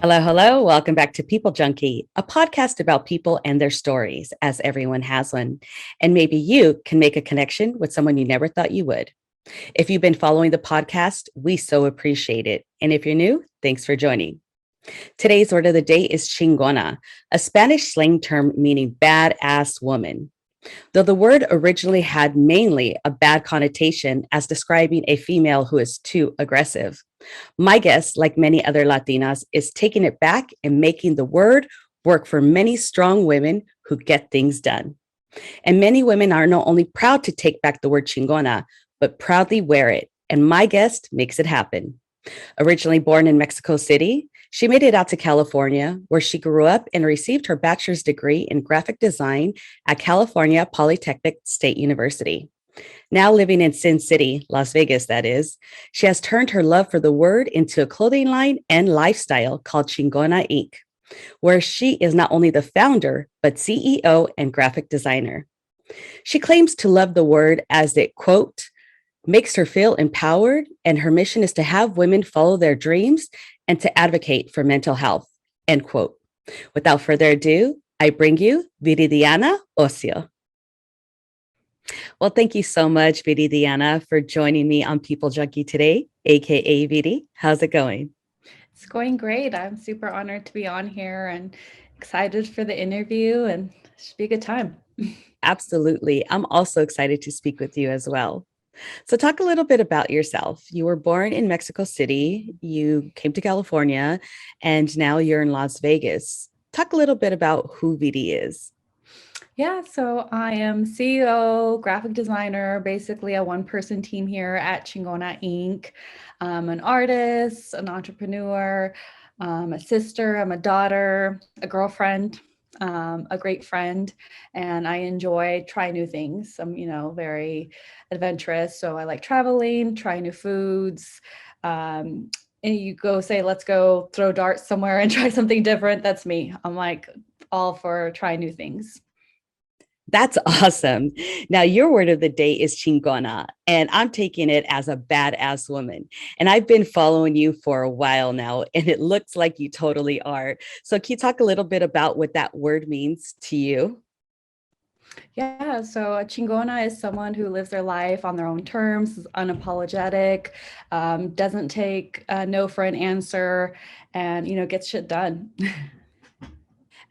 Hello, hello. Welcome back to People Junkie, a podcast about people and their stories, as everyone has one. And maybe you can make a connection with someone you never thought you would. If you've been following the podcast, we so appreciate it. And if you're new, thanks for joining. Today's word of the day is chingona, a Spanish slang term meaning badass woman. Though the word originally had mainly a bad connotation as describing a female who is too aggressive, my guess, like many other Latinas, is taking it back and making the word work for many strong women who get things done. And many women are not only proud to take back the word chingona, but proudly wear it. And my guest makes it happen. Originally born in Mexico City, she made it out to California, where she grew up and received her bachelor's degree in graphic design at California Polytechnic State University. Now living in Sin City, Las Vegas, that is, she has turned her love for the word into a clothing line and lifestyle called Chingona Inc., where she is not only the founder, but CEO and graphic designer. She claims to love the word as it, quote, makes her feel empowered, and her mission is to have women follow their dreams and to advocate for mental health, end quote. Without further ado, I bring you Viridiana Osio. Well, thank you so much, Viridiana, for joining me on People Junkie today, aka Viri. How's it going? It's going great. I'm super honored to be on here and excited for the interview, and it should be a good time. Absolutely. I'm also excited to speak with you as well. So, talk a little bit about yourself. You were born in Mexico City, you came to California, and now you're in Las Vegas. Talk a little bit about who Viri is. Yeah, so I am CEO, graphic designer, basically a one-person team here at Chingona Inc. I'm an artist, an entrepreneur, a sister, I'm a daughter, a girlfriend, a great friend, and I enjoy trying new things. I'm, very adventurous, so I like traveling, trying new foods. And you go say, let's go throw darts somewhere and try something different. That's me. I'm like all for trying new things. That's awesome. Now, your word of the day is chingona, and I'm taking it as a badass woman. And I've been following you for a while now, and it looks like you totally are. So, can you talk a little bit about what that word means to you? Yeah, so a chingona is someone who lives their life on their own terms, is unapologetic, doesn't take no for an answer, and gets shit done.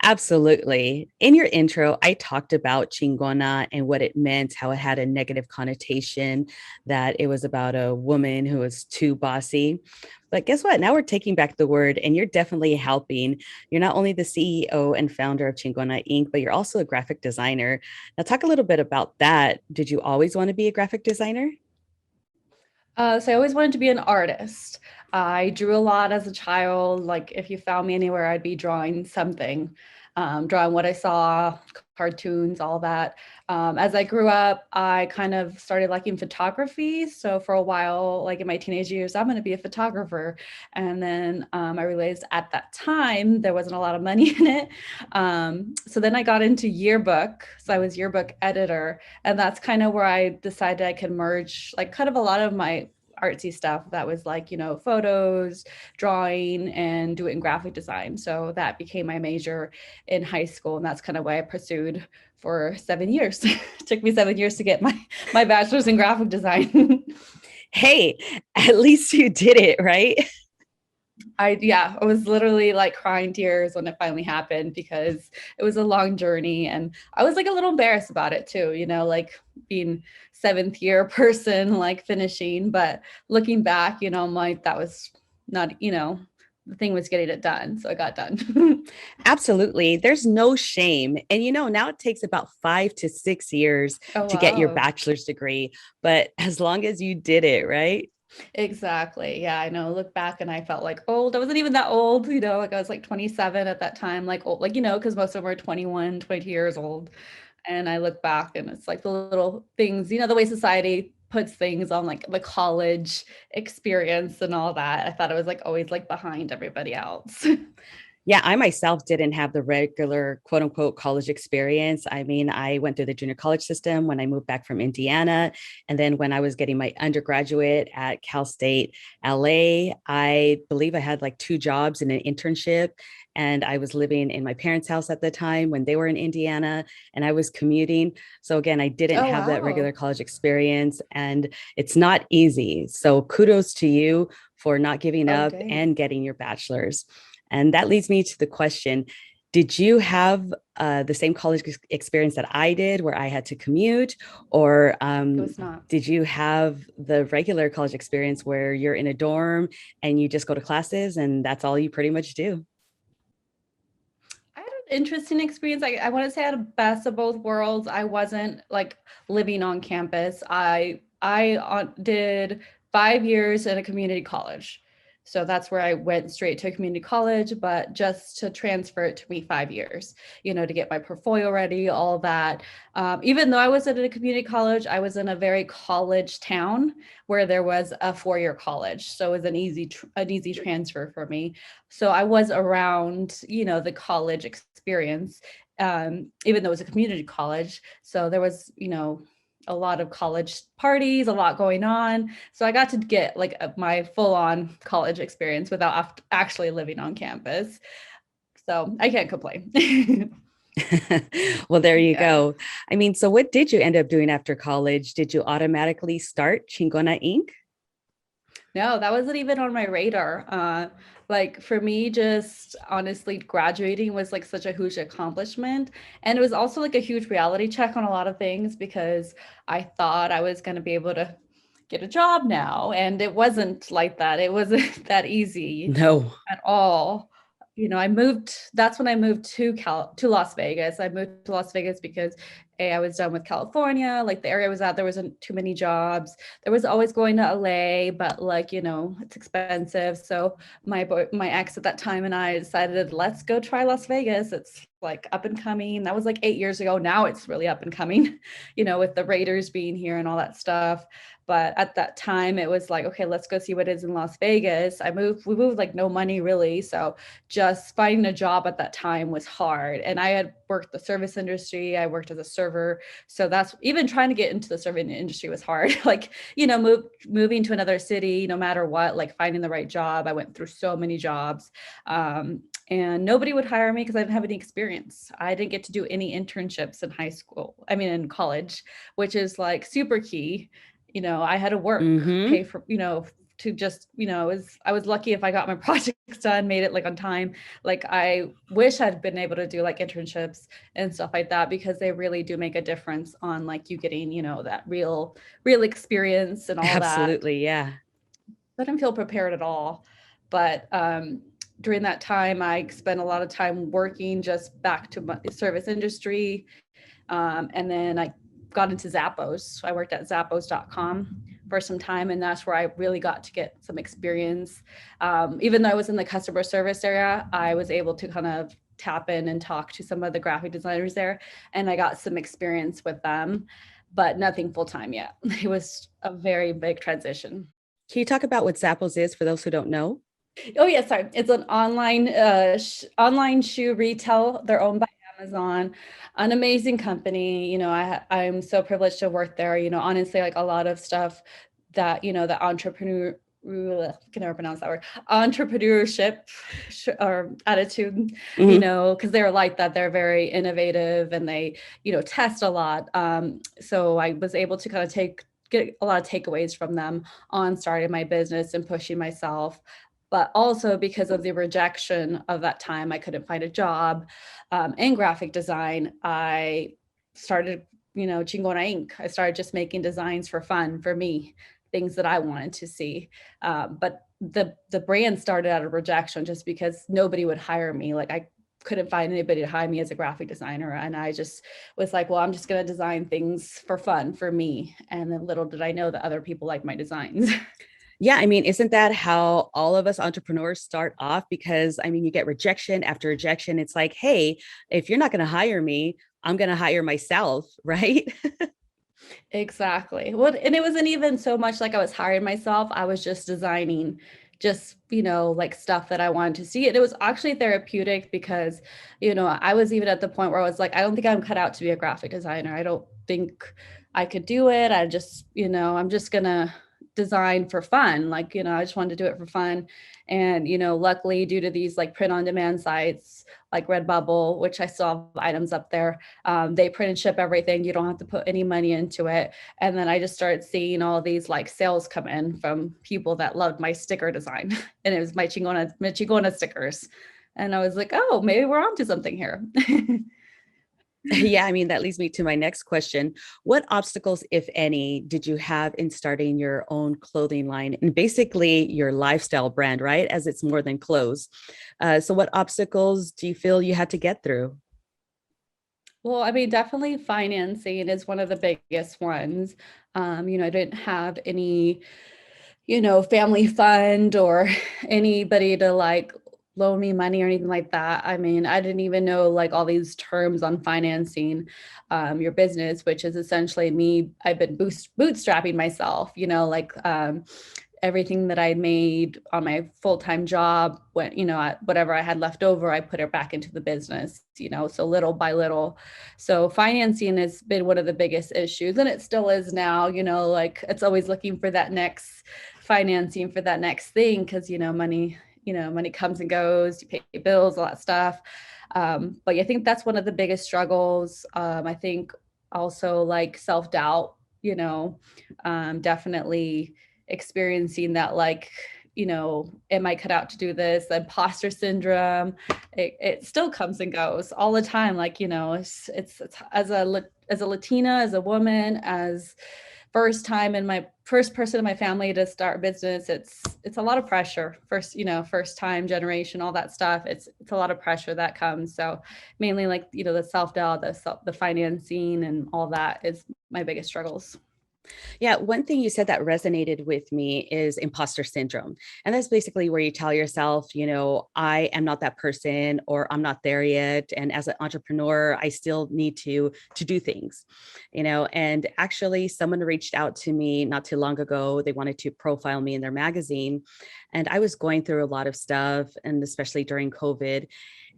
Absolutely. In your intro, I talked about chingona and what it meant, how it had a negative connotation, that it was about a woman who was too bossy. But guess what? Now we're taking back the word, and you're definitely helping. You're not only the CEO and founder of Chingona Inc., but you're also a graphic designer. Now, talk a little bit about that. Did you always want to be a graphic designer? So I always wanted to be an artist. I drew a lot as a child. Like if you found me anywhere, I'd be drawing something, drawing what I saw, cartoons, all that. As I grew up, I kind of started liking photography. So for a while, like in my teenage years, I'm going to be a photographer. And then I realized at that time there wasn't a lot of money in it. So then I got into yearbook. So I was yearbook editor, and that's kind of where I decided I could merge like kind of a lot of my artsy stuff that was like, photos, drawing, and doing graphic design. So that became my major in high school. And that's kind of why I pursued for 7 years. It took me 7 years to get my bachelor's in graphic design. Hey, at least you did it, right? I was literally like crying tears when it finally happened because it was a long journey, and I was like a little embarrassed about it too, like being seventh year person, like finishing, but looking back, I'm like, that was not, the thing was getting it done. So I got done. Absolutely. There's no shame. And now it takes about 5 to 6 years Oh, to get your wow. bachelor's degree. But as long as you did it, right? Exactly. Yeah, I know. Look back and I felt like old. I wasn't even that old, like I was like 27 at that time, like old, like, because most of them are 21, 22 years old. And I look back and it's like the little things, the way society puts things on like the college experience and all that. I thought I was like always like behind everybody else. Yeah, I myself didn't have the regular quote unquote college experience. I mean, I went through the junior college system when I moved back from Indiana. And then when I was getting my undergraduate at Cal State LA, I believe I had like two jobs and an internship. And I was living in my parents' house at the time when they were in Indiana and I was commuting. So again, I didn't Oh, have that regular wow. college experience and it's not easy. So kudos to you for not giving Oh, up dang. and getting your bachelor's. And that leads me to the question, did you have the same college experience that I did where I had to commute? Or It was not. did you have the regular college experience where you're in a dorm and you just go to classes and that's all you pretty much do? I had an interesting experience. I want to say I had a best of both worlds. I wasn't like living on campus. I did 5 years at a community college. So that's where I went straight to a community college, but just to transfer it to me 5 years, to get my portfolio ready, all that. Even though I was at a community college, I was in a very college town where there was a 4 year college. So it was an easy transfer for me. So I was around, the college experience, even though it was a community college. So there was, a lot of college parties, a lot going on. So I got to get like my full on college experience without actually living on campus. So I can't complain. Well, there you Yeah. go. I mean, so what did you end up doing after college? Did you automatically start Chingona Inc.? No, that wasn't even on my radar. Like for me, just honestly, graduating was like such a huge accomplishment. And it was also like a huge reality check on a lot of things because I thought I was going to be able to get a job now. And it wasn't like that. It wasn't that easy No. at all. That's when I moved to Las Vegas. I moved to Las Vegas because I was done with California, like the area I was at, there wasn't too many jobs. There was always going to LA, but like, it's expensive. So my ex at that time and I decided, let's go try Las Vegas. It's like up and coming. That was like 8 years ago. Now it's really up and coming, with the Raiders being here and all that stuff. But at that time, it was like, okay, let's go see what is in Las Vegas. We moved like no money really. So just finding a job at that time was hard. And I had worked the service industry. I worked as a server. So that's even trying to get into the service industry was hard. Like, moving to another city, no matter what, like finding the right job. I went through so many jobs. And nobody would hire me because I didn't have any experience. I didn't get to do any internships in college, which is like super key. I had to work, Mm-hmm. pay for, to just, I was lucky if I got my projects done, made it like on time. Like I wish I'd been able to do like internships and stuff like that because they really do make a difference on like you getting, that real experience and all that. Absolutely. Yeah. I didn't feel prepared at all. But during that time, I spent a lot of time working just back to my service industry. And then I got into Zappos. I worked at Zappos.com for some time, and that's where I really got to get some experience. Even though I was in the customer service area, I was able to kind of tap in and talk to some of the graphic designers there, and I got some experience with them, but nothing full time yet. It was a very big transition. Can you talk about what Zappos is for those who don't know? Oh yeah, sorry. It's an online shoe retail. They're owned by Amazon, an amazing company. I'm so privileged to work there. Honestly, like a lot of stuff that the entrepreneur can never pronounce that word, entrepreneurship or attitude. Mm-hmm. Because they're like that. They're very innovative and they test a lot. So I was able to kind of get a lot of takeaways from them on starting my business and pushing myself, but also because of the rejection of that time, I couldn't find a job in graphic design. I started, Chingona Inc. I started just making designs for fun for me, things that I wanted to see. But the brand started out of rejection just because nobody would hire me. Like I couldn't find anybody to hire me as a graphic designer. And I just was like, well, I'm just going to design things for fun for me. And then little did I know that other people like my designs. Yeah, I mean, isn't that how all of us entrepreneurs start off? Because I mean, you get rejection after rejection. It's like, hey, if you're not going to hire me, I'm going to hire myself, right? Exactly. Well, and it wasn't even so much like I was hiring myself. I was just designing just, like stuff that I wanted to see. And it was actually therapeutic because, I was even at the point where I was like, I don't think I'm cut out to be a graphic designer. I don't think I could do it. I just, I'm just gonna design for fun. Like, I just wanted to do it for fun. And, luckily due to these like print on demand sites like Redbubble, which I still have items up there, they print and ship everything. You don't have to put any money into it. And then I just started seeing all these like sales come in from people that loved my sticker design. And it was my Chingona stickers. And I was like, oh, maybe we're onto something here. Yeah, I mean, that leads me to my next question. What obstacles, if any, did you have in starting your own clothing line and basically your lifestyle brand, right? As it's more than clothes. So what obstacles do you feel you had to get through? Well, I mean, definitely financing is one of the biggest ones. I didn't have any, family fund or anybody to like loan me money or anything like that. I mean, I didn't even know like all these terms on financing your business, which is essentially me. I've been bootstrapping myself, like everything that I made on my full-time job, when, whatever I had left over, I put it back into the business, so little by little. So financing has been one of the biggest issues, and it still is now, like it's always looking for that next financing for that next thing. Cause money comes and goes, you pay bills, all that stuff. But I think that's one of the biggest struggles. I think also like self-doubt, definitely experiencing that, like, am I cut out to do this? The imposter syndrome, it still comes and goes all the time. Like, it's as a Latina, as a woman, as first person in my family to start business, it's a lot of pressure. First time generation, all that stuff. It's a lot of pressure that comes. So mainly like, the self-doubt, the financing and all that is my biggest struggles. Yeah, one thing you said that resonated with me is imposter syndrome. And that's basically where you tell yourself, I am not that person or I'm not there yet. And as an entrepreneur, I still need to do things, and actually someone reached out to me not too long ago. They wanted to profile me in their magazine. And I was going through a lot of stuff, and especially during COVID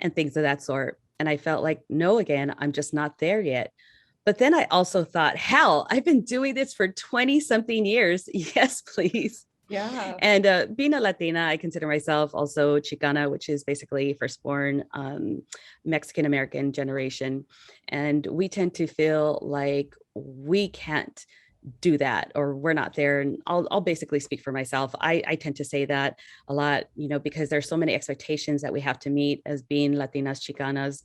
and things of that sort. And I felt like, no, again, I'm just not there yet. But then I also thought, hell, I've been doing this for 20 something years. Yes, please. Yeah. And being a Latina, I consider myself also Chicana, which is basically firstborn Mexican American generation. And we tend to feel like we can't do that or we're not there. And I'll basically speak for myself. I tend to say that a lot, because there's so many expectations that we have to meet as being Latinas, Chicanas,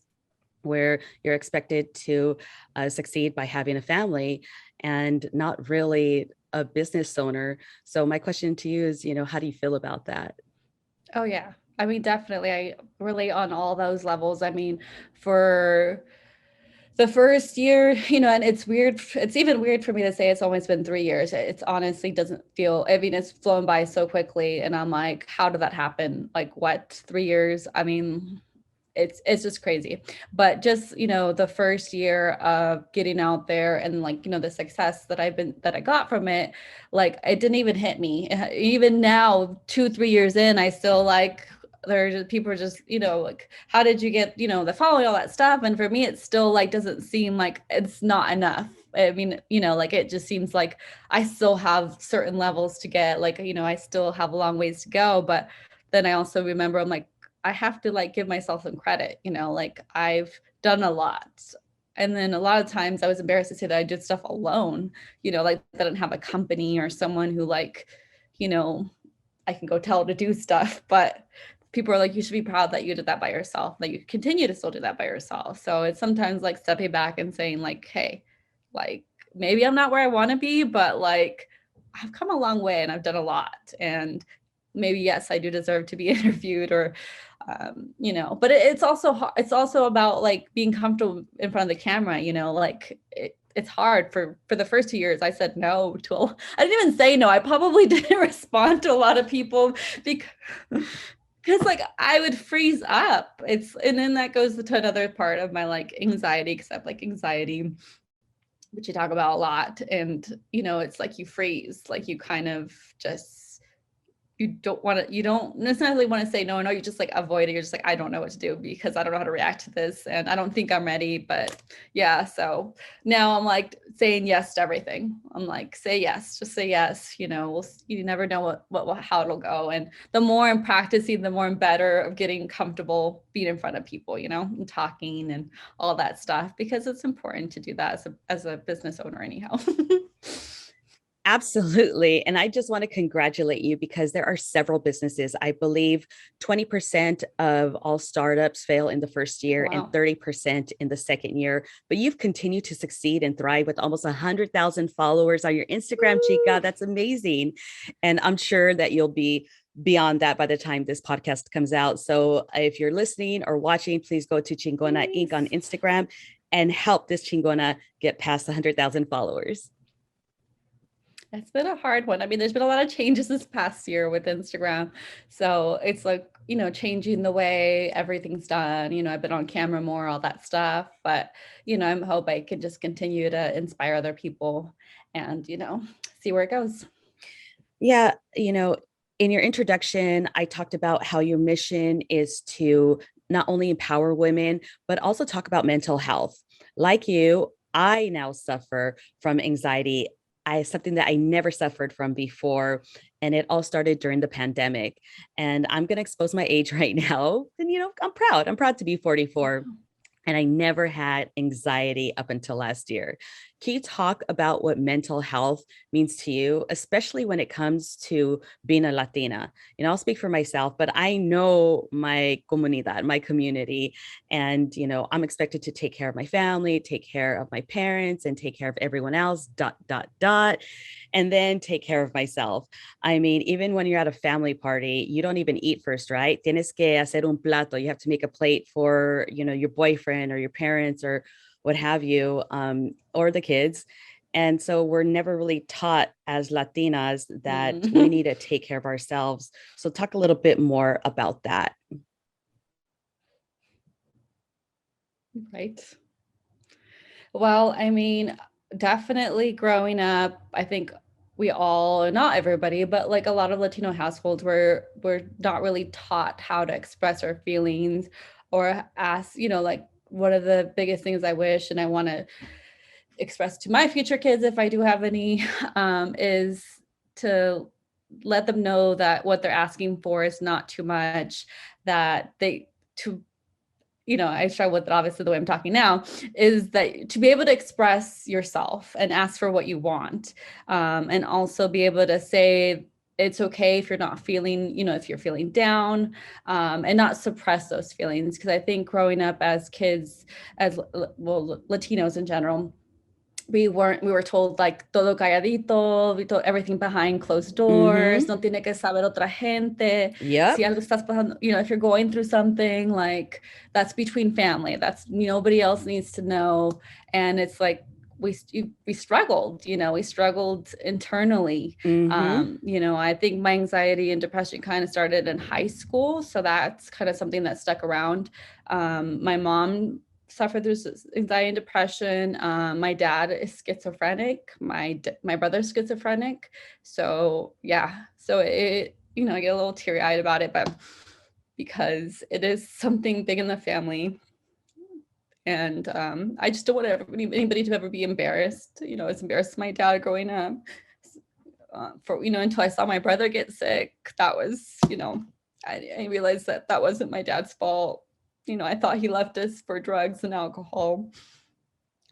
where you're expected to succeed by having a family and not really a business owner. So my question to you is, how do you feel about that? Oh yeah. I mean, definitely. I relate on all those levels. I mean, for the first year, and it's weird. It's even weird for me to say it's almost been 3 years. It's honestly doesn't feel, I mean, it's flown by so quickly. And I'm like, how did that happen? Like what, 3 years? I mean, it's just crazy. But just, the first year of getting out there and like, the success that I got from it, like it didn't even hit me. Even now, 2-3 years in, I still like, there's people are just, like, how did you get, the following, all that stuff. And for me, it still like doesn't seem like it's not enough. I mean, like it just seems like I still have certain levels to get, like, I still have a long ways to go. But then I also remember I'm like, I have to like give myself some credit, like I've done a lot. And then a lot of times I was embarrassed to say that I did stuff alone, like I didn't have a company or someone who like, you know, I can go tell to do stuff. But people are like, you should be proud that you did that by yourself, that you continue to still do that by yourself. So it's sometimes like stepping back and saying like, hey, like maybe I'm not where I want to be, but like I've come a long way and I've done a lot. And maybe, yes, I do deserve to be interviewed or, but it's also about like being comfortable in front of the camera, like it's hard for the first 2 years. I said no I didn't even say no. I probably didn't respond to a lot of people because like I would freeze up. And then that goes to another part of my like anxiety, because I have like anxiety, which you talk about a lot. And, it's like you freeze, like you kind of just you don't necessarily want to say no, you just like avoid it. You're just like, I don't know what to do because I don't know how to react to this and I don't think I'm ready. But yeah, so now I'm like saying yes to everything. I'm like, say yes, just say yes. You never know how it'll go. And the more I'm practicing, the more I'm better of getting comfortable being in front of people, and talking and all that stuff, because it's important to do that as a business owner anyhow. Absolutely. And I just want to congratulate you because there are several businesses. I believe 20% of all startups fail in the first year and 30% in the second year. But you've continued to succeed and thrive with almost 100,000 followers on your Instagram, Chica. That's amazing. And I'm sure that you'll be beyond that by the time this podcast comes out. So if you're listening or watching, please go to Chingona Inc. on Instagram and help this Chingona get past 100,000 followers. It's been a hard one. I mean, there's been a lot of changes this past year with Instagram. So it's like, changing the way everything's done. I've been on camera more, all that stuff. But, I hope I can just continue to inspire other people and, see where it goes. Yeah. In your introduction, I talked about how your mission is to not only empower women, but also talk about mental health. Like you, I now suffer from anxiety. Something that I never suffered from before. And it all started during the pandemic. And I'm going to expose my age right now. And, I'm proud. I'm proud to be 44. And I never had anxiety up until last year. Can you talk about what mental health means to you, especially when it comes to being a Latina? I'll speak for myself, but I know my comunidad, my community, and, I'm expected to take care of my family, take care of my parents, and take care of everyone else, ... And then take care of myself. I mean, even when you're at a family party, you don't even eat first, right? Tienes que hacer un plato. You have to make a plate for, your boyfriend or your parents or what have you, or the kids. And so we're never really taught as Latinas that we need to take care of ourselves. So talk a little bit more about that. Right. Well, I mean, definitely growing up, I think we all, not everybody, but like a lot of Latino households were not really taught how to express our feelings or ask, like, what are the biggest things I wish and I want to express to my future kids, if I do have any, is to let them know that what they're asking for is not too much, that I struggle with it, obviously, the way I'm talking now, is that to be able to express yourself and ask for what you want, and also be able to say it's okay if you're not feeling, if you're feeling down, and not suppress those feelings. Because I think growing up as kids, Latinos in general, we were told like todo calladito, everything behind closed doors, no tiene que saber otra gente. Yep. Si algo estás pasando, if you're going through something, like, that's between family, that's nobody else needs to know. And it's like we struggled, we struggled internally. I think my anxiety and depression kind of started in high school, so that's kind of something that stuck around. My mom suffered through anxiety and depression. My dad is schizophrenic. My brother's schizophrenic. So yeah, so it, I get a little teary-eyed about it, but because it is something big in the family. And I just don't want anybody to ever be embarrassed. I was embarrassed my dad growing up, for until I saw my brother get sick. That was, I realized that wasn't my dad's fault. I thought he left us for drugs and alcohol,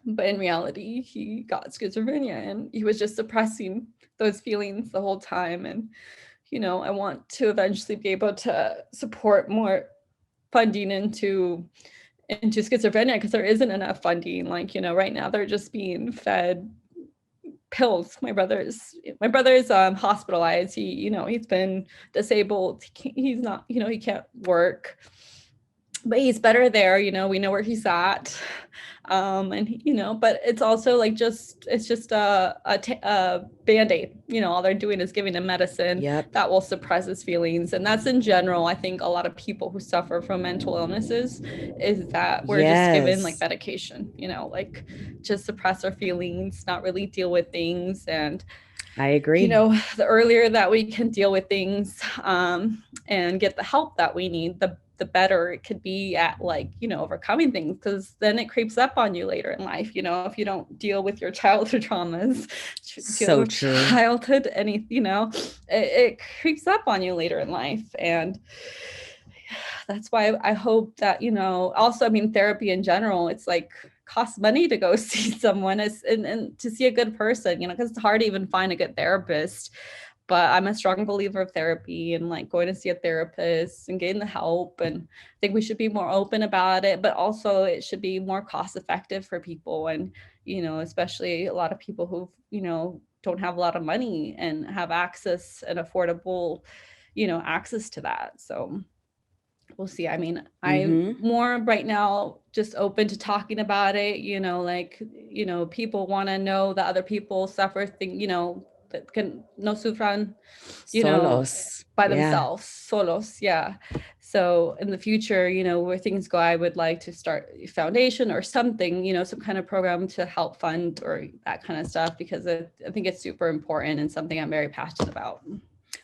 but in reality, he got schizophrenia and he was just suppressing those feelings the whole time. And, I want to eventually be able to support more funding into schizophrenia, because there isn't enough funding. Like, right now they're just being fed pills. My brother's hospitalized. He's been disabled. He's not, he can't work, but he's better there. We know where he's at. And but it's also like it's just a Band-Aid. All they're doing is giving him medicine that will suppress his feelings. And that's in general, I think a lot of people who suffer from mental illnesses, is that we're just given like medication, like just suppress our feelings, not really deal with things. And I agree. The earlier that we can deal with things and get the help that we need, the better it could be at overcoming things, because then it creeps up on you later in life. If you don't deal with your childhood traumas, deal So with true. childhood, it creeps up on you later in life. And that's why I hope that, also, I mean, therapy in general, it's like costs money to go see someone and to see a good person, because it's hard to even find a good therapist. But I'm a strong believer of therapy and like going to see a therapist and getting the help. And I think we should be more open about it, but also it should be more cost effective for people. And, especially a lot of people who, don't have a lot of money and have access and affordable, access to that. So we'll see. I mean, I'm Mm-hmm. more right now just open to talking about it, people want to know that other people suffer that can no sufran, you know, Solos. by Yeah. themselves, solos. Yeah. So in the future, where things go, I would like to start a foundation or something, some kind of program to help fund or that kind of stuff, because I think it's super important and something I'm very passionate about.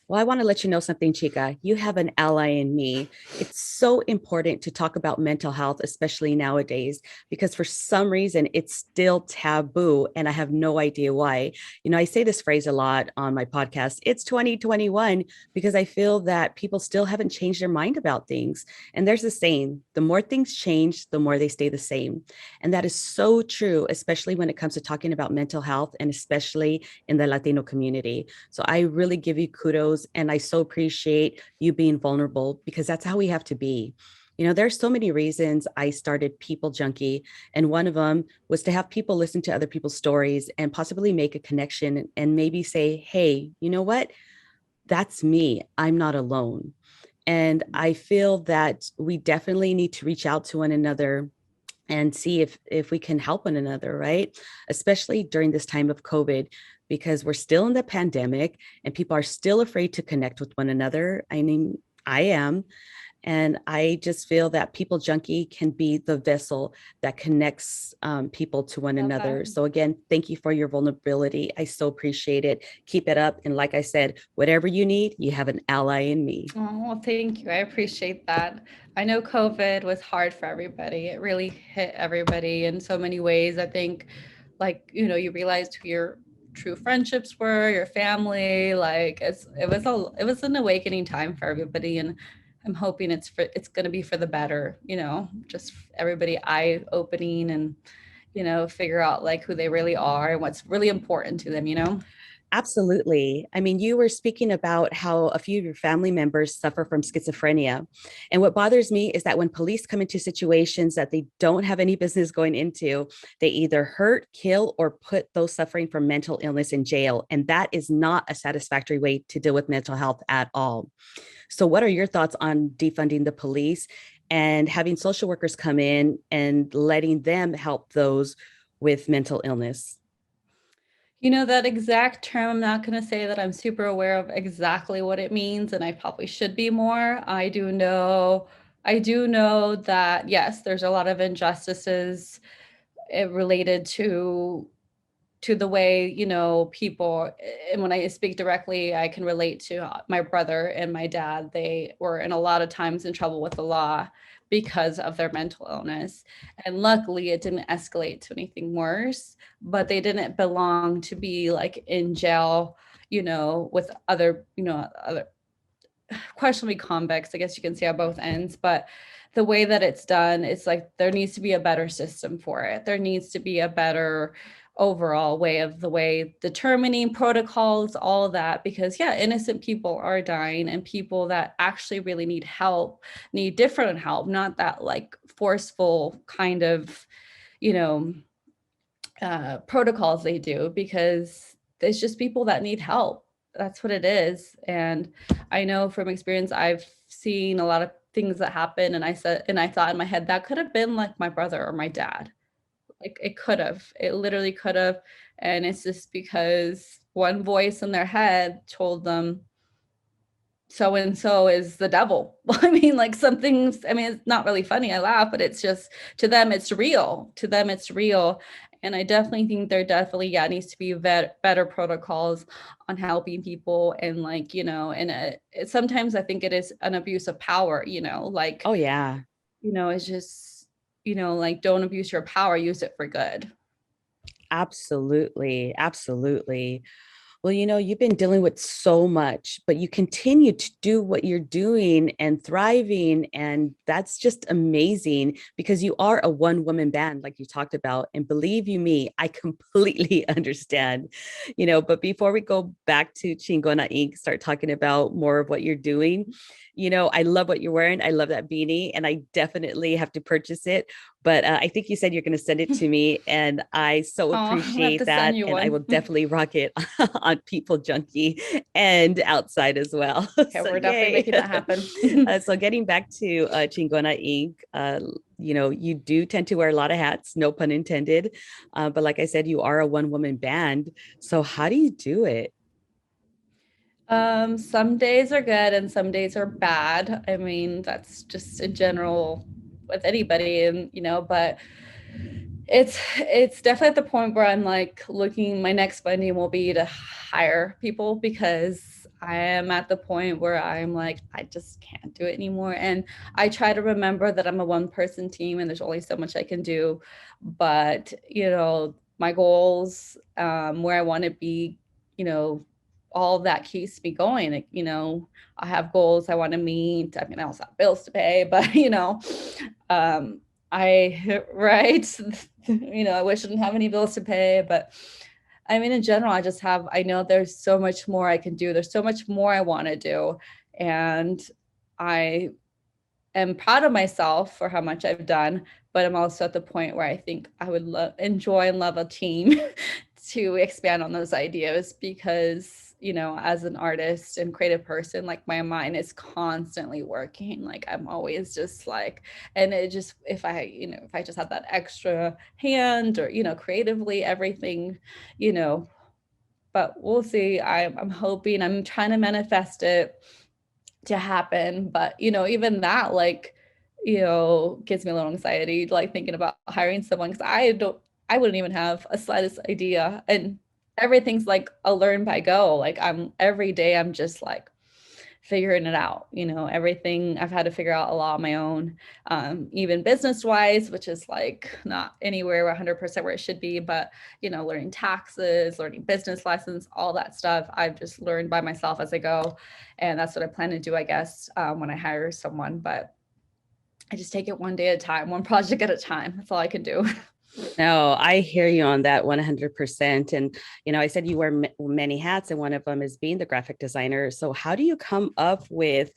Well, I want to let you know something, Chica. You have an ally in me. It's so important to talk about mental health, especially nowadays, because for some reason it's still taboo. And I have no idea why. I say this phrase a lot on my podcast. It's 2021 because I feel that people still haven't changed their mind about things. And there's a saying, the more things change, the more they stay the same. And that is so true, especially when it comes to talking about mental health and especially in the Latino community. So I really give you kudos and I so appreciate you being vulnerable because that's how we have to be. There's so many reasons I started People Junkie, and one of them was to have people listen to other people's stories and possibly make a connection and maybe say, hey, you know what? That's me. I'm not alone. And I feel that we definitely need to reach out to one another and see if we can help one another, right? Especially during this time of COVID, because we're still in the pandemic and people are still afraid to connect with one another. I mean, I am. And I just feel that People Junkie can be the vessel that connects people to one Love another. that. So, again, thank you for your vulnerability. I so appreciate it. Keep it up. And like I said, whatever you need, you have an ally in me. Oh, well, thank you. I appreciate that. I know COVID was hard for everybody. It really hit everybody in so many ways. I think, you realized who your true friendships were, your family. It was an awakening time for everybody, and I'm hoping it's going to be for the better. Just everybody eye opening and figure out like who they really are and what's really important to them. Absolutely. I mean, you were speaking about how a few of your family members suffer from schizophrenia. And what bothers me is that when police come into situations that they don't have any business going into, they either hurt, kill, or put those suffering from mental illness in jail. And that is not a satisfactory way to deal with mental health at all. So, what are your thoughts on defunding the police and having social workers come in and letting them help those with mental illness? That exact term, I'm not going to say that I'm super aware of exactly what it means, and I probably should be more. I do know that, yes, there's a lot of injustices related to the way, people, and when I speak directly, I can relate to my brother and my dad. They were in a lot of times in trouble with the law because of their mental illness. And luckily it didn't escalate to anything worse, but they didn't belong to be like in jail, with other questionably convicts. I guess you can see on both ends, but the way that it's done, it's like there needs to be a better system for it. There needs to be a better overall way of the way determining protocols, all of that, because yeah, innocent people are dying, and people that actually really need help need different help, not that like forceful kind of, you know, protocols they do, because it's just people that need help. That's what it is. And I know from experience, I've seen a lot of things that happen. And I thought in my head, that could have been like my brother or my dad. Like it literally could have. And it's just because one voice in their head told them, so and so is the devil. I mean, like some things, I mean, it's not really funny. I laugh, but it's just, to them, it's real. To them, it's real. And I definitely think there definitely, needs to be better protocols on helping people. And like, and sometimes I think it is an abuse of power, like, Oh, yeah. it's just, like, don't abuse your power, use it for good. Absolutely. Absolutely. Well, you've been dealing with so much, but you continue to do what you're doing and thriving. And that's just amazing because you are a one woman band, like you talked about. And believe you me, I completely understand, but before we go back to Chingona Inc., start talking about more of what you're doing. I love what you're wearing. I love that beanie and I definitely have to purchase it. But I think you said you're going to send it to me, and I so Oh, I have appreciate to send that. you And I will one. definitely rock it on People Junkie and outside as well. Okay, So we're definitely yay! making that happen. So getting back to Chingona Inc., you do tend to wear a lot of hats, no pun intended. But like I said, you are a one woman band. So how do you do it? Some days are good and some days are bad. I mean, that's just in general with anybody, and but it's definitely at the point where I'm like looking, my next funding will be to hire people, because I am at the point where I'm like, I just can't do it anymore. And I try to remember that I'm a one person team and there's only so much I can do. But, my goals, where I want to be, you know, all of that keeps me going. Like, I have goals I want to meet. I mean, I also have bills to pay, but, um, right. I wish I didn't have any bills to pay, but I mean, in general, I know there's so much more I can do. There's so much more I want to do. And I am proud of myself for how much I've done, but I'm also at the point where I think I would enjoy and love a team to expand on those ideas, because, as an artist and creative person, like my mind is constantly working. Like I'm always just like, and it just, if I just had that extra hand or, creatively everything, you know, but we'll see. I'm hoping, I'm trying to manifest it to happen. But, even that, like, gives me a little anxiety, like thinking about hiring someone, because I wouldn't even have a slightest idea. And everything's like a learn by go. Like every day I'm just like figuring it out. Everything I've had to figure out a lot on my own, even business wise, which is like not anywhere 100% where it should be, but, learning taxes, learning business lessons, all that stuff I've just learned by myself as I go. And that's what I plan to do, I guess, when I hire someone. But I just take it one day at a time, one project at a time. That's all I can do. No, I hear you on that 100%. And, I said you wear many hats, and one of them is being the graphic designer. So, how do you come up with,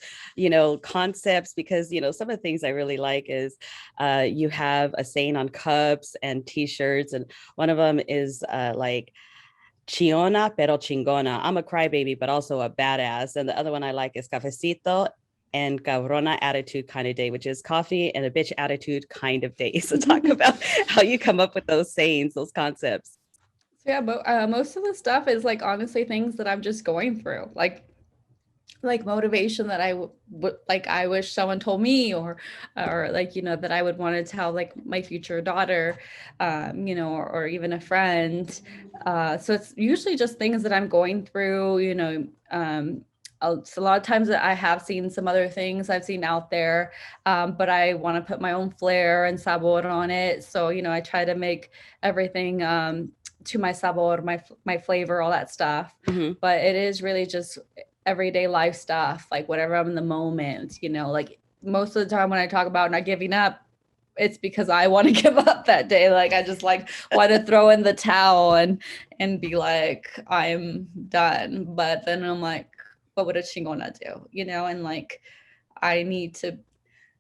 concepts? Because, some of the things I really like is you have a saying on cups and t shirts, and one of them is like, Chiona pero chingona. I'm a crybaby, but also a badass. And the other one I like is cafecito and cabrona attitude kind of day, which is coffee and a bitch attitude kind of day. So talk about how you come up with those sayings, those concepts. So yeah, but most of the stuff is like honestly things that I'm just going through, like motivation that I would like I wish someone told me, or like, that I would want to tell like my future daughter, or even a friend. So it's usually just things that I'm going through. So a lot of times that I have seen some other things I've seen out there, but I want to put my own flair and sabor on it. So, I try to make everything to my sabor, my flavor, all that stuff. Mm-hmm. But it is really just everyday life stuff, like whatever I'm in the moment, like most of the time when I talk about not giving up, it's because I want to give up that day. Like I just like want to throw in the towel and be like, I'm done. But then I'm like, what would a chingona do? And like I need to,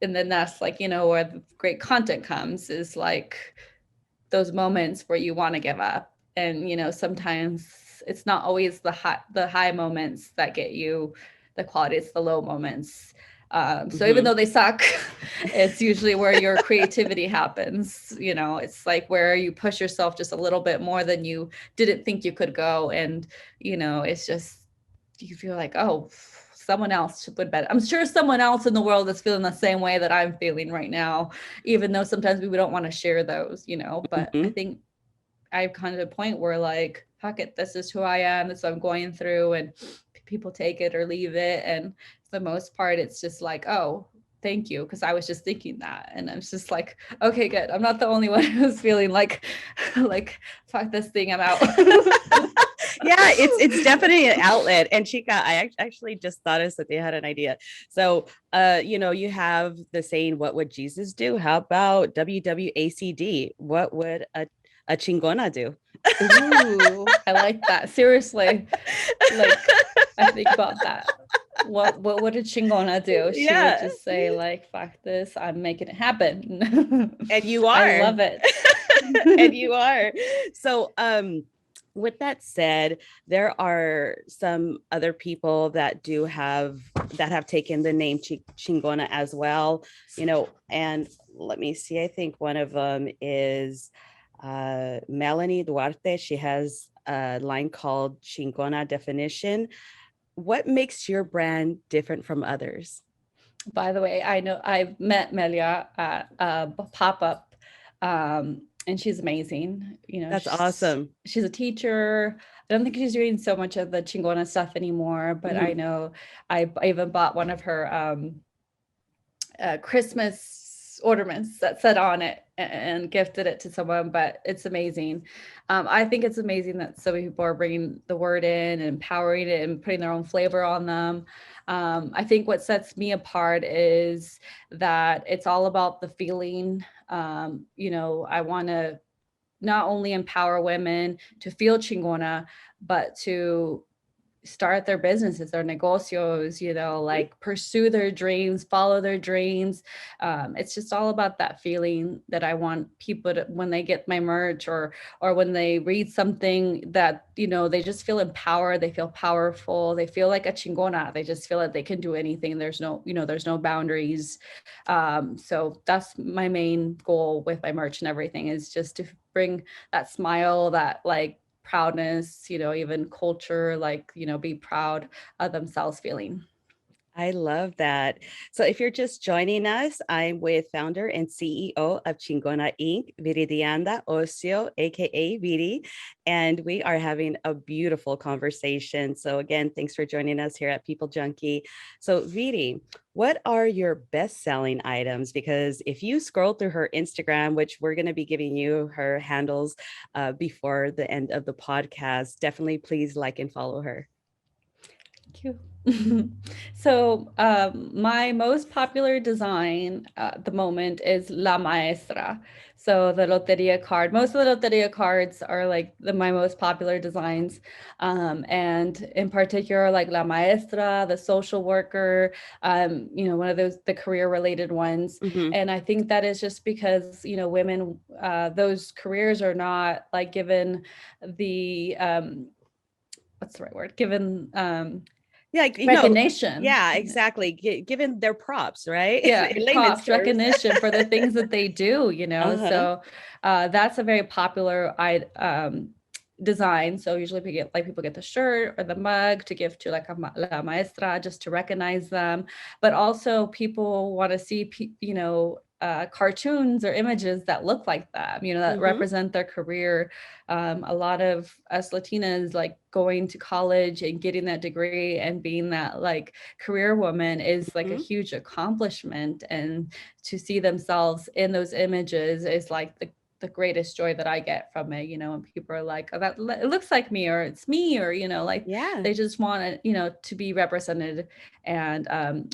and then that's like, where the great content comes, is like those moments where you want to give up. And sometimes it's not always the high moments that get you the quality, it's the low moments. So even though they suck, it's usually where your creativity happens. It's like where you push yourself just a little bit more than you didn't think you could go. And it's just, you feel like, oh, someone else would bet. I'm sure someone else in the world is feeling the same way that I'm feeling right now, even though sometimes we don't want to share those, but I Mm-hmm. think I've come to a point where like, fuck it, this is who I am, this is what I'm going through, and people take it or leave it. And for the most part, it's just like, oh, thank you, because I was just thinking that, and I'm just like, okay, good, I'm not the only one who's feeling like like fuck this thing, I'm out. Yeah, it's definitely an outlet. And Chica, I actually just thought that they had an idea. So you have the saying, what would Jesus do? How about WWACD? What would a chingona do? Ooh, I like that. Seriously, like I think about that. What did Chingona do? She would Yeah. just say like, "Fuck this, I'm making it happen." And you I are. love it. And you are. So with that said, there are some other people that have taken the name Chingona as well, and let me see, I think one of them is Melanie Duarte. She has a line called Chingona Definition. What makes your brand different from others? By the way, I know I've met Melia at a pop-up, and she's amazing. That's awesome. She's a teacher. I don't think she's doing so much of the Chingona stuff anymore, but I know I even bought one of her Christmas ornaments that said on it and gifted it to someone, but it's amazing. I think it's amazing that so many people are bringing the word in and empowering it and putting their own flavor on them. I think what sets me apart is that it's all about the feeling. I want to not only empower women to feel chingona, but to start their businesses, their negocios, like pursue their dreams, follow their dreams. It's just all about that feeling that I want people to, when they get my merch or when they read something, that, they just feel empowered, they feel powerful, they feel like a chingona, they just feel that they can do anything. There's no boundaries. So that's my main goal with my merch and everything, is just to bring that smile, that like proudness, even culture, like, be proud of themselves feeling. I love that. So if you're just joining us, I'm with founder and CEO of Chingona Inc., Viridiana Osio, aka Viri, and we are having a beautiful conversation. So again, thanks for joining us here at People Junkie. So Viri, what are your best-selling items? Because if you scroll through her Instagram, which we're going to be giving you her handles before the end of the podcast, definitely please like and follow her. Thank you. So my most popular design at the moment is La Maestra. So the Loteria card, most of the Loteria cards are like my most popular designs. And in particular, like La Maestra, the social worker, one of those, the career related ones. Mm-hmm. And I think that is just because, women, those careers are not like given the, what's the right word? Given, yeah, recognition. Yeah, exactly. Given their props, right? Yeah, props, recognition for the things that they do, So that's a very popular design. So usually people get the shirt or the mug to give to like a la maestra, just to recognize them. But also people want to see, cartoons or images that look like them, that represent their career. A lot of us Latinas, like going to college and getting that degree and being that like career woman is like a huge accomplishment. And to see themselves in those images is like the greatest joy that I get from it, and people are like, oh, that it looks like me, or it's me, or, they just want it, to be represented and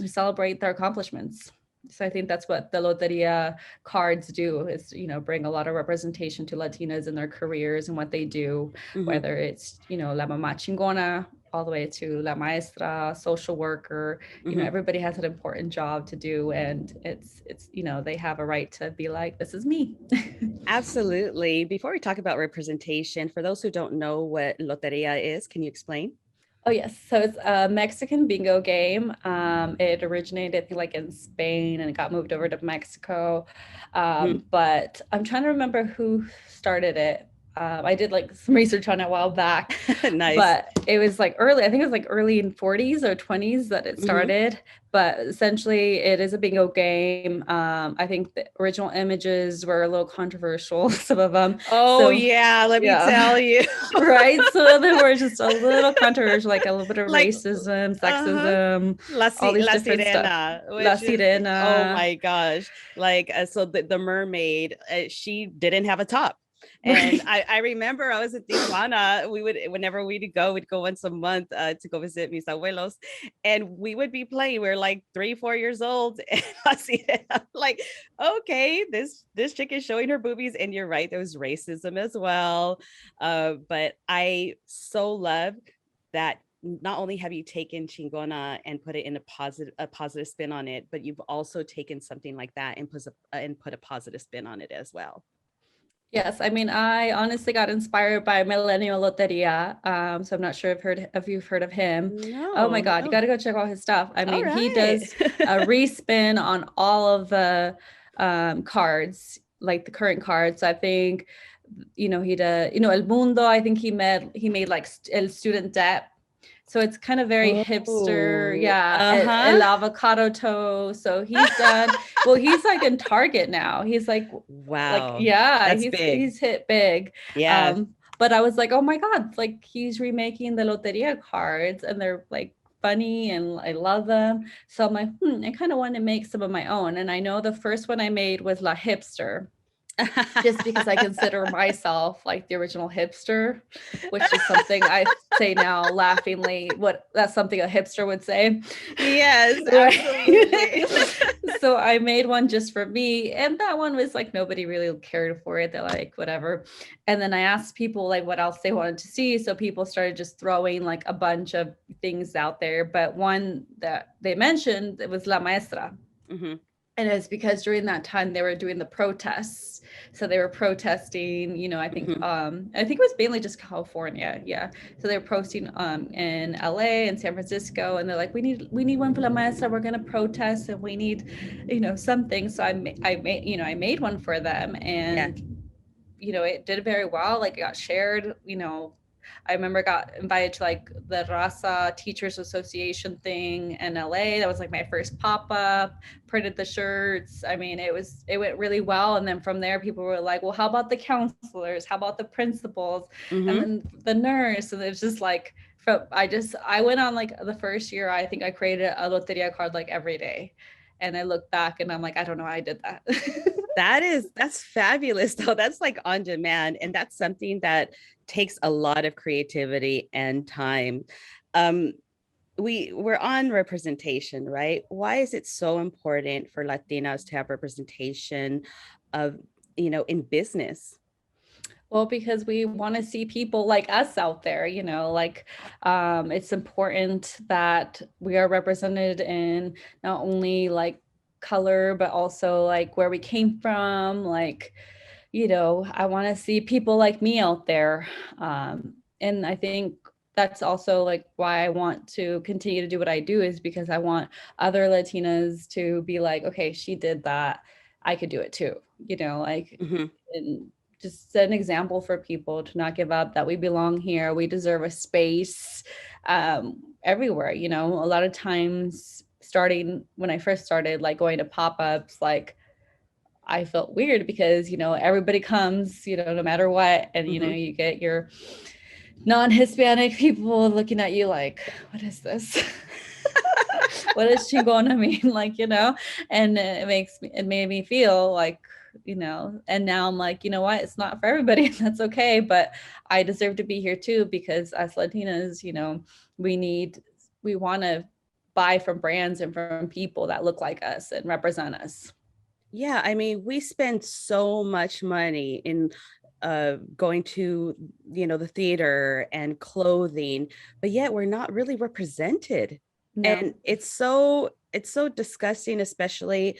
celebrate their accomplishments. So I think that's what the Loteria cards do, is, bring a lot of representation to Latinas in their careers and what they do, whether it's, La Mamá Chingona, all the way to La Maestra, social worker, everybody has an important job to do. And it's, they have a right to be like, this is me. Absolutely. Before we talk about representation, for those who don't know what Loteria is, can you explain? Oh, yes. So it's a Mexican bingo game. It originated, I think, like in Spain, and it got moved over to Mexico. But I'm trying to remember who started it. I did like some research on it a while back, Nice. but it was like early, I think it was like early in 40s or 20s that it Mhm. started. But essentially, it is a bingo game. I think the original images were a little controversial, some of them. Oh So, yeah, let me yeah, tell you. right. So they were just a little controversial, like a little bit of Like, racism, uh-huh. sexism, all these La different stuff. Sirena, La which is, oh Sirena. my gosh. Like, so the mermaid, she didn't have a top. And Right. I remember I was in Tijuana. Whenever we'd go once a month to go visit mis abuelos, and we would be playing. We were like 3, 4 years old. And I see it. I'm like, okay, this chick is showing her boobies. And you're right, there was racism as well. But I so love that not only have you taken Chingona and put it in a positive spin on it, but you've also taken something like that and put a positive spin on it as well. Yes, I mean, I honestly got inspired by Millennial Loteria. So I'm not sure if you've heard of him. Oh my No, God, you no. got to go check out his stuff. I All mean, he right. does a respin on all of the cards, like the current cards. I think, he did, El Mundo. I think he made like El Student Debt. So it's kind of very hipster. Oh, Yeah. uh-huh. El avocado toe. So he's done, well, he's like in Target now. He's like, Wow. yeah, That's he's big. he's hit big. Yeah. But I was like, oh my God, like he's remaking the Loteria cards and they're like funny and I love them. So I'm like, I kind of want to make some of my own. And I know the first one I made was La Hipster, just because I consider myself like the original hipster, which is something I say now laughingly. That's something a hipster would say. Yes, Right. absolutely. So I made one just for me. And that one was like nobody really cared for it. They're like, whatever. And then I asked people like what else they wanted to see. So people started just throwing like a bunch of things out there. But one that they mentioned, it was La Maestra. Hmm. And it's because during that time they were doing the protests. So they were protesting, Hmm. I think it was mainly just California. Yeah. So they were posting in LA and San Francisco, and they're like, we need one for La Maestra. We're gonna protest and we need, something. So I made one for them, Yeah. and it did very well. Like it got shared, I remember I got invited to like the Raza Teachers Association thing in LA. That was like my first pop-up, printed the shirts. I mean, it went really well. And then from there, people were like, well, how about the counselors? How about the principals? And Hmm. then the nurse. And it's just like, I went on like the first year, I think I created a Loteria card like every day. And I look back and I'm like, I don't know how I did that. That's fabulous though. That's like on demand, and that's something that takes a lot of creativity and time. Um, we're on representation, right? Why is it so important for Latinas to have representation of, in business? Well, because we want to see people like us out there, like it's important that we are represented in not only like color, but also like where we came from. Like, I want to see people like me out there. And I think that's also like why I want to continue to do what I do, is because I want other Latinas to be like, okay, she did that. I could do it too, like, Mhm. and just set an example for people to not give up, that we belong here. We deserve a space everywhere. A lot of times, starting when I first started, like going to pop-ups, like I felt weird because, everybody comes, no matter what. And, Mhm. you get your non-Hispanic people looking at you like, what is this? What does Chingona mean? Like, and it made me feel like, and now I'm like, you know what? It's not for everybody. That's okay. But I deserve to be here too, because as Latinas, we want to buy from brands and from people that look like us and represent us. Yeah, I mean, we spend so much money in going to, the theater and clothing, but yet we're not really represented. No. And it's so disgusting, especially,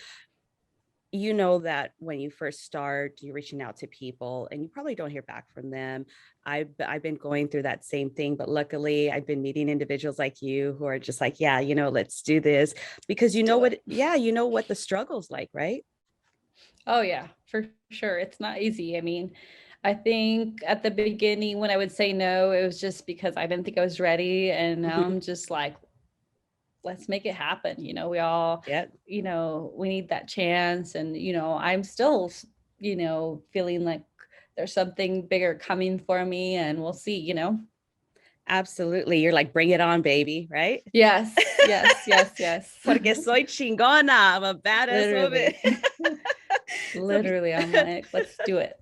that when you first start, you're reaching out to people and you probably don't hear back from them. I've been going through that same thing, but luckily I've been meeting individuals like you who are just like, yeah, let's do this, because Let's do it. you know what the struggle's like, right? Oh yeah, for sure. It's not easy. I mean, I think at the beginning when I would say no, it was just because I didn't think I was ready. And now I'm just like, let's make it happen. We all, Yeah, we need that chance. And, I'm still, feeling like there's something bigger coming for me, and we'll see. absolutely. You're like, bring it on, baby, right? Yes, yes, yes, yes. Porque soy chingona. I'm a badass woman. Literally. So, Literally, I'm like, let's do it.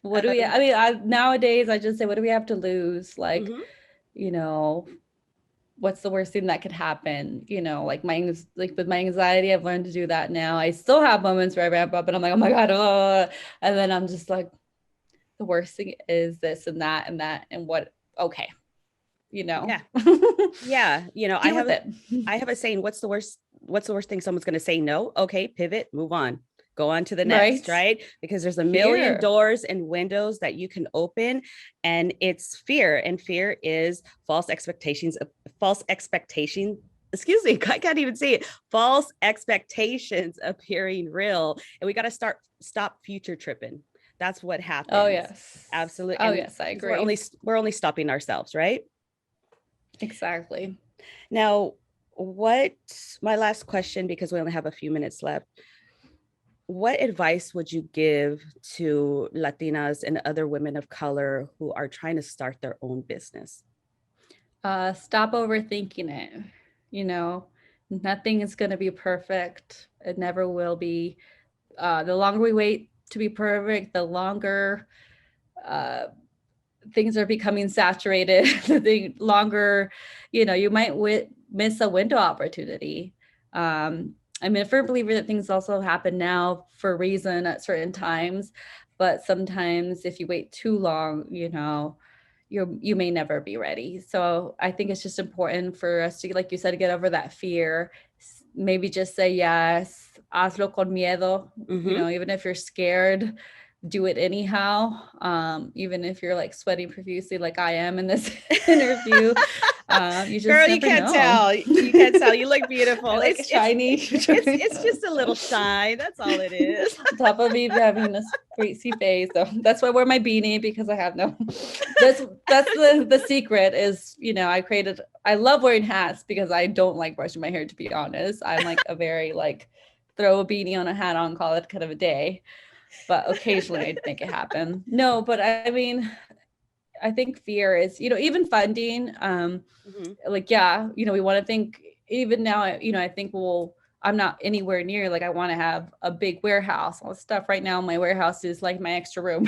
What do we, um, I mean, nowadays I just say, what do we have to lose? Like, mhm. you know, what's the worst thing that could happen? Like like with my anxiety, I've learned to do that now. I still have moments where I ramp up and I'm like, oh my God, oh, and then I'm just like, the worst thing is this and that and that and what, okay, Yeah. deal Yeah. with it. I have a saying, what's the worst thing someone's going to say? No. Okay. Pivot, move on, go on to the next, Right? right? Because there's a million Fear. doors and windows that you can open, and it's fear. And fear is false expectation. Excuse me, I can't even say it. False expectations appearing real. And we got to stop future tripping. That's what Oh, happens. yes. Absolutely. Oh, And yes, I 'cause agree. we're only stopping ourselves, right? Exactly. Now, what my last question, because we only have a few minutes left. What advice would you give to Latinas and other women of color who are trying to start their own business? Stop overthinking it. You know, Nothing is going to be perfect. It never will be. The longer we wait to be perfect, the longer uh, things are becoming saturated. The longer, you might miss a window opportunity. I'm a firm believer that things also happen now for a reason at certain times, but sometimes if you wait too long, you may never be ready. So I think it's just important for us to, like you said, to get over that fear. Maybe just say yes, hazlo con miedo. Mm-hmm. Even if you're scared, do it anyhow. Even if you're like sweating profusely, like I am in this interview, you just Girl, you never can't know. tell. You can't tell. You look beautiful. I like shiny. It's just a little shy. That's all it is. On top of me having this crazy face, so that's why I wear my beanie, because I have no. That's the secret is, I love wearing hats because I don't like brushing my hair, to be honest. I'm like a very like throw a beanie on a hat on, call it kind of a day, but occasionally I'd make it happen. No, but I mean, I think fear is, even funding, Mm-hmm. like, yeah, we want to think even now, I think, well, I'm not anywhere near, like, I want to have a big warehouse, all this stuff. Right now, my warehouse is like my extra room.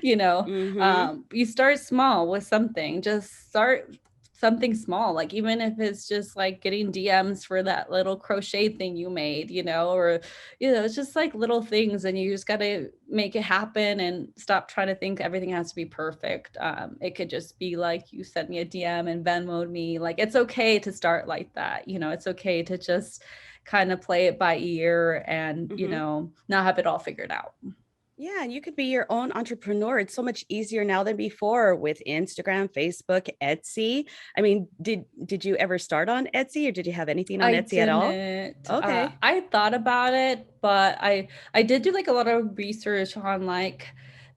Mm-hmm. You start small with something, just start something small, like even if it's just like getting DMs for that little crochet thing you made, or it's just like little things, and you just got to make it happen and stop trying to think everything has to be perfect. It could just be like, you sent me a DM and Venmoed me. Like, it's okay to start like that. It's okay to just kind of play it by ear and, Mm-hmm. not have it all figured out. Yeah, and you could be your own entrepreneur. It's so much easier now than before with Instagram, Facebook, Etsy. I mean, did you ever start on Etsy, or did you have anything on I Etsy at all? didn't. Okay. I thought about it, but I did do like a lot of research on like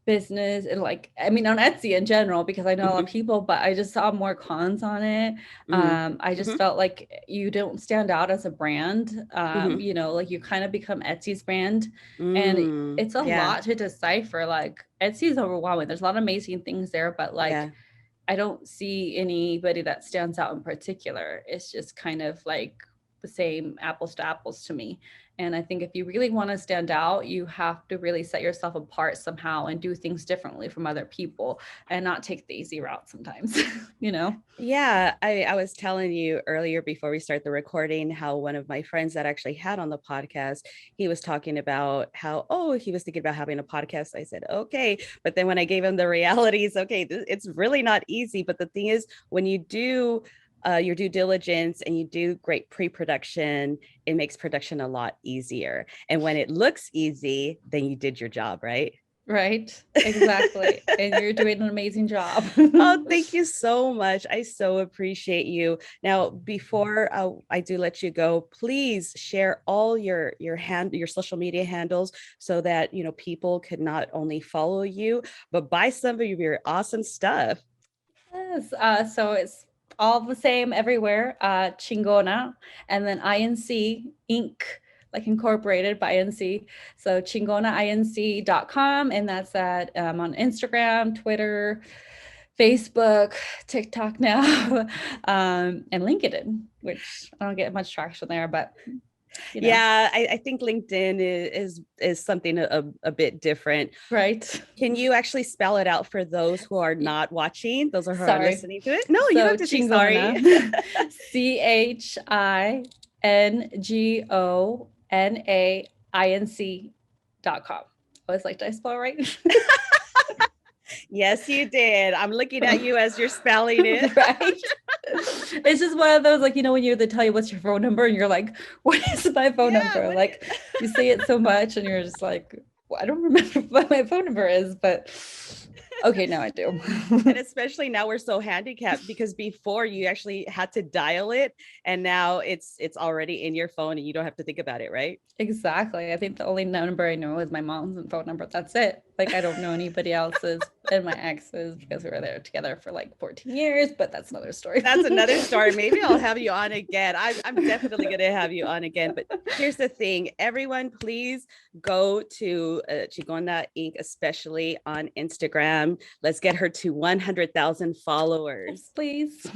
business and like, I mean, on Etsy in general, because I know a lot of Mm-hmm. people, but I just saw more cons on it. I just Mm-hmm. felt like you don't stand out as a brand. Mm-hmm. Like you kind of become Etsy's brand, and Mm, it's a yeah. lot to decipher. Like, Etsy is overwhelming. There's a lot of amazing things there, but like Yeah. I don't see anybody that stands out in particular. It's just kind of like the same apples to apples to me. And I think if you really want to stand out, you have to really set yourself apart somehow and do things differently from other people and not take the easy route sometimes, you know? Yeah, I was telling you earlier before we start the recording how one of my friends that actually had on the podcast, he was talking about how, oh, he was thinking about having a podcast. I said, okay. But then when I gave him the realities, okay, it's really not easy. But the thing is, when you do your due diligence and you do great pre-production, it makes production a lot easier. And when it looks easy, then you did your job, right? Right. Exactly. And you're doing an amazing job. Oh, thank you so much. I so appreciate you. Now, before I do let you go, please share all your social media handles so that people can not only follow you but buy some of your awesome stuff. Yes. So it's all the same everywhere. Chingona, and then INC Inc. Like incorporated by INC. So chingonainc.com, and that's at on Instagram, Twitter, Facebook, TikTok now, and LinkedIn, which I don't get much traction there, but Yeah, I think LinkedIn is something a bit different. right. Can you actually spell it out for those who are not watching, those who are Sorry. listening to it? No, you don't So have to say sorry. Chingona, CHINGONAINC.com. I was like, did I spell right? Yes, you did. I'm looking at you as you're spelling it. Right. It's just one of those, like, when they tell you what's your phone number and you're like, what is my phone number? Like, you say it so much and you're just like, well, I don't remember what my phone number is, but okay, now I do. And especially now we're so handicapped because before you actually had to dial it, and now it's already in your phone and you don't have to think about it, right? Exactly. I think the only number I know is my mom's phone number. That's it. Like, I don't know anybody else's and my ex's because we were there together for like 14 years, but that's another story. That's another story. Maybe I'll have you on again. I'm definitely going to have you on again. But here's the thing. Everyone, please go to Chingona Inc., especially on Instagram. Let's get her to 100,000 followers. Please.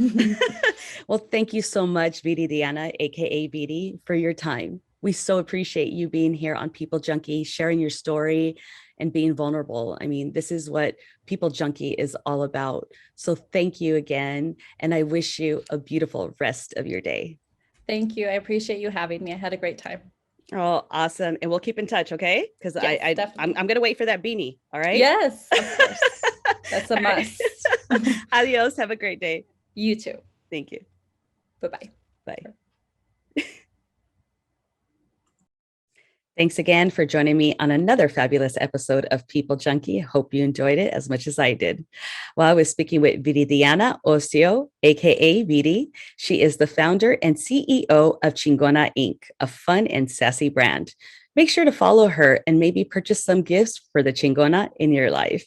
Well, thank you so much, Viridiana, aka Viri, for your time. We so appreciate you being here on People Junkie, sharing your story and being vulnerable. I mean, this is what People Junkie is all about. So thank you again. And I wish you a beautiful rest of your day. Thank you. I appreciate you having me. I had a great time. Oh, awesome. And we'll keep in touch, okay? Because yes, I'm going to wait for that beanie. All right. Yes, of course. That's a must. Adios. Have a great day. You too. Thank you. Bye-bye. Bye. Thanks again for joining me on another fabulous episode of People Junkie. Hope you enjoyed it as much as I did. While I was speaking with Viridiana Osio, aka Viri, she is the founder and CEO of Chingona Inc., a fun and sassy brand. Make sure to follow her and maybe purchase some gifts for the Chingona in your life.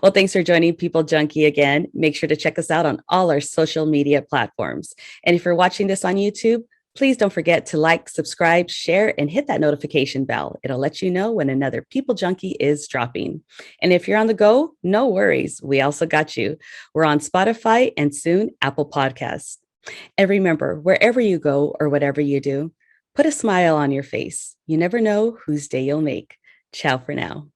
Well, thanks for joining People Junkie again. Make sure to check us out on all our social media platforms. And if you're watching this on YouTube, please don't forget to like, subscribe, share, and hit that notification bell. It'll let you know when another People Junkie is dropping. And if you're on the go, no worries. We also got you. We're on Spotify and soon Apple Podcasts. And remember, wherever you go or whatever you do, put a smile on your face. You never know whose day you'll make. Ciao for now.